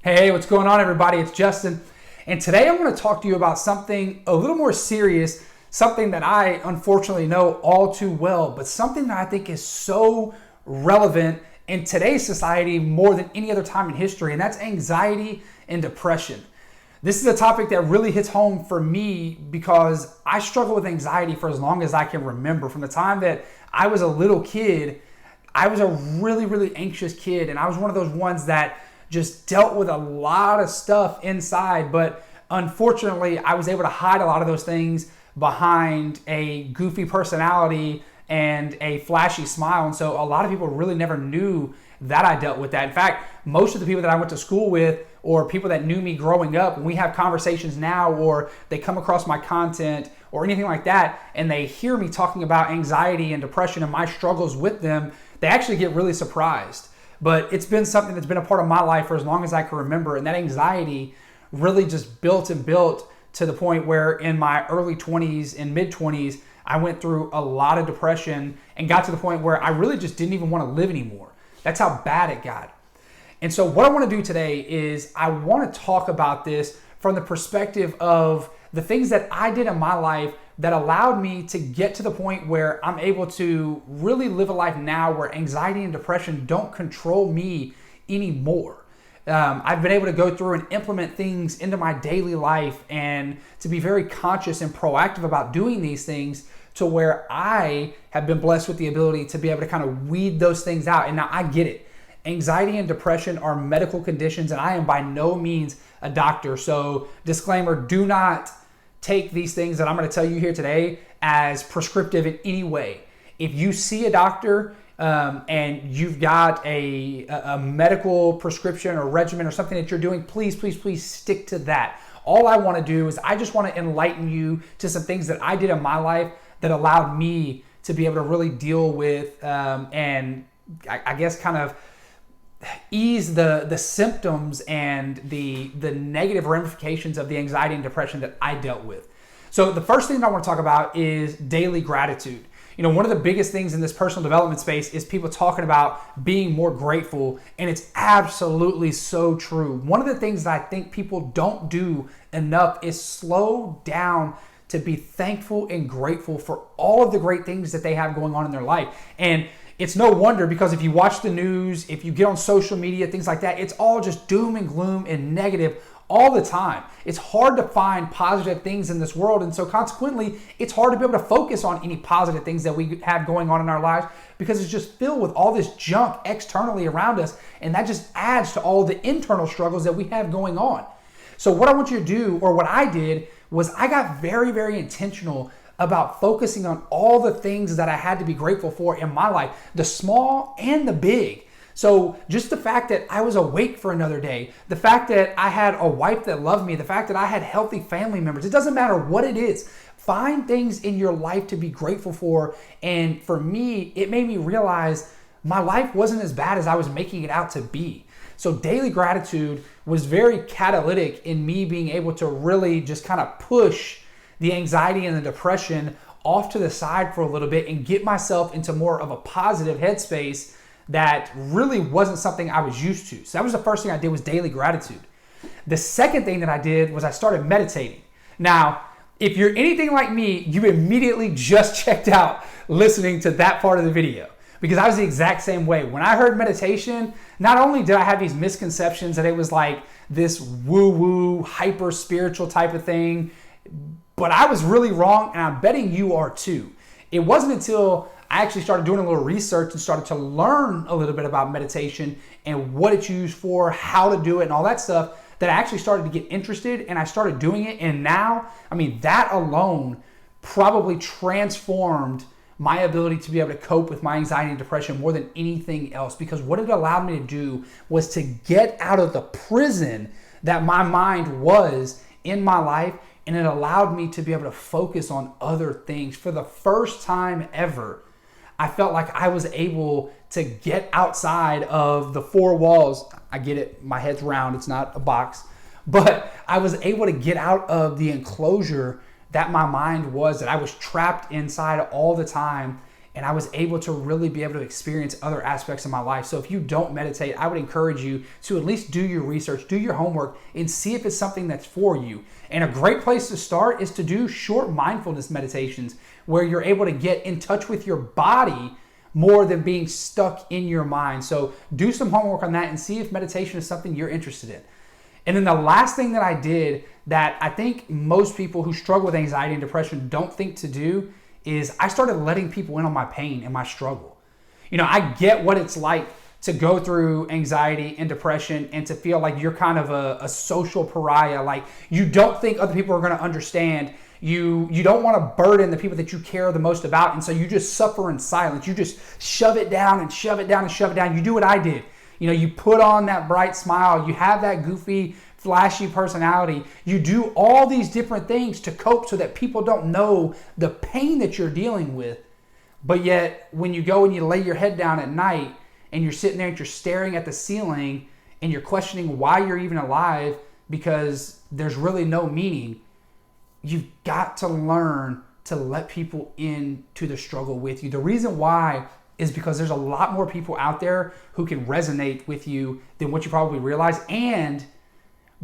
Hey, what's going on, everybody? It's Justin. And today I'm going to talk to you about something a little more serious, something that I unfortunately know all too well, but something that I think is so relevant in today's society more than any other time in history, and that's anxiety and depression. This is a topic that really hits home for me because I struggled with anxiety for as long as I can remember. From the time that I was a little kid, I was a really anxious kid, and I was one of those ones that just dealt with a lot of stuff inside, but unfortunately I was able to hide a lot of those things behind a goofy personality and a flashy smile. And so a lot of people really never knew that I dealt with that. In fact, most of the people that I went to school with or people that knew me growing up, when we have conversations now or they come across my content or anything like that and they hear me talking about anxiety and depression and my struggles with them, they actually get really surprised. But it's been something that's been a part of my life for as long as I can remember. And that anxiety really just built to the point where in my early 20s and mid 20s, I went through a lot of depression and got to the point where I really just didn't even want to live anymore. That's how bad it got. And so what I want to do today is I want to talk about this from the perspective of the things that I did in my life that allowed me to get to the point where I'm able to really live a life now where anxiety and depression don't control me anymore. I've been able to go through and implement things into my daily life and to be very conscious and proactive about doing these things to where I have been blessed with the ability to be able to kind of weed those things out. And now I get it. Anxiety and depression are medical conditions, and I am by no means a doctor. So disclaimer, do not take these things that I'm going to tell you here today as prescriptive in any way. If you see a doctor and you've got a medical prescription or regimen or something that you're doing, please stick to that. All I want to do is I just want to enlighten you to some things that I did in my life that allowed me to be able to really deal with and I guess kind of ease the symptoms and the negative ramifications of the anxiety and depression that I dealt with. So the first thing I want to talk about is daily gratitude. You know, one of the biggest things in this personal development space is people talking about being more grateful, and it's absolutely so true. One of the things that I think people don't do enough is slow down to be thankful and grateful for all of the great things that they have going on in their life. And it's no wonder, because if you watch the news, if you get on social media, things like that, it's all just doom and gloom and negative all the time. It's hard to find positive things in this world. And so consequently, it's hard to be able to focus on any positive things that we have going on in our lives because it's just filled with all this junk externally around us. And that just adds to all the internal struggles that we have going on. So what I want you to do, or what I did, was I got very intentional about focusing on all the things that I had to be grateful for in my life, the small and the big. So just the fact that I was awake for another day, the fact that I had a wife that loved me, the fact that I had healthy family members, it doesn't matter what it is. Find things in your life to be grateful for. And for me, it made me realize my life wasn't as bad as I was making it out to be. So daily gratitude was very catalytic in me being able to really just kind of push the anxiety and the depression off to the side for a little bit and get myself into more of a positive headspace that really wasn't something I was used to. So that was the first thing I did, was daily gratitude. The second thing that I did was I started meditating. Now, if you're anything like me, you immediately just checked out listening to that part of the video, because I was the exact same way. When I heard meditation, not only did I have these misconceptions that it was like this woo-woo, hyper spiritual type of thing, but I was really wrong, and I'm betting you are too. It wasn't until I actually started doing a little research and started to learn a little bit about meditation and what it's used for, how to do it, and all that stuff, that I actually started to get interested, and I started doing it. And now, I mean, that alone probably transformed my ability to be able to cope with my anxiety and depression more than anything else, because what it allowed me to do was to get out of the prison that my mind was in my life. And it allowed me to be able to focus on other things. For the first time ever, I felt like I was able to get outside of the four walls. I get it, my head's round, it's not a box. But I was able to get out of the enclosure that my mind was, that I was trapped inside all the time. and I was able to really be able to experience other aspects of my life. So if you don't meditate, I would encourage you to at least do your research, do your homework, and see if it's something that's for you. And a great place to start is to do short mindfulness meditations where you're able to get in touch with your body more than being stuck in your mind. So do some homework on that and see if meditation is something you're interested in. And then the last thing that I did that I think most people who struggle with anxiety and depression don't think to do is I started letting people in on my pain and my struggle. I get what it's like to go through anxiety and depression and to feel like you're kind of a social pariah. Like you don't think other people are going to understand. You don't want to burden the people that you care the most about. And so you just suffer in silence. You just shove it down and shove it down and shove it down. You do what I did. You put on that bright smile. You have that goofy, flashy personality. You do all these different things to cope so that people don't know the pain that you're dealing with. But yet, when you go and you lay your head down at night and you're sitting there and you're staring at the ceiling and you're questioning why you're even alive because there's really no meaning, you've got to learn to let people into the struggle with you. The reason why is because there's a lot more people out there who can resonate with you than what you probably realize, and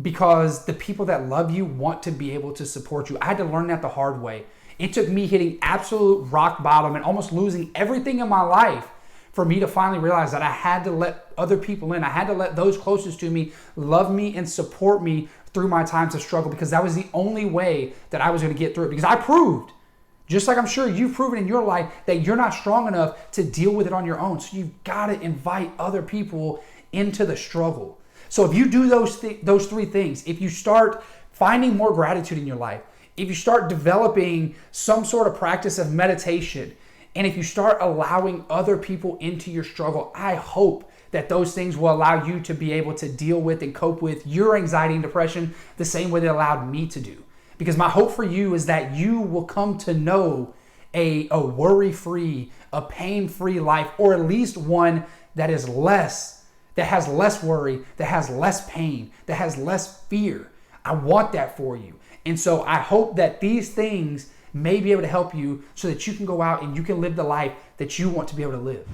because the people that love you want to be able to support you. I had to learn that the hard way. It took me hitting absolute rock bottom and almost losing everything in my life for me to finally realize that I had to let other people in. I had to let those closest to me love me and support me through my times of struggle, because that was the only way that I was going to get through it. Because I proved, just like I'm sure you've proven in your life, that you're not strong enough to deal with it on your own. So you've got to invite other people into the struggle. So if you do those three things, if you start finding more gratitude in your life, if you start developing some sort of practice of meditation, and if you start allowing other people into your struggle, I hope that those things will allow you to be able to deal with and cope with your anxiety and depression the same way they allowed me to do. Because my hope for you is that you will come to know a worry-free, a pain-free life, or at least one that has less worry, that has less pain, that has less fear. I want that for you. And so I hope that these things may be able to help you so that you can go out and you can live the life that you want to be able to live.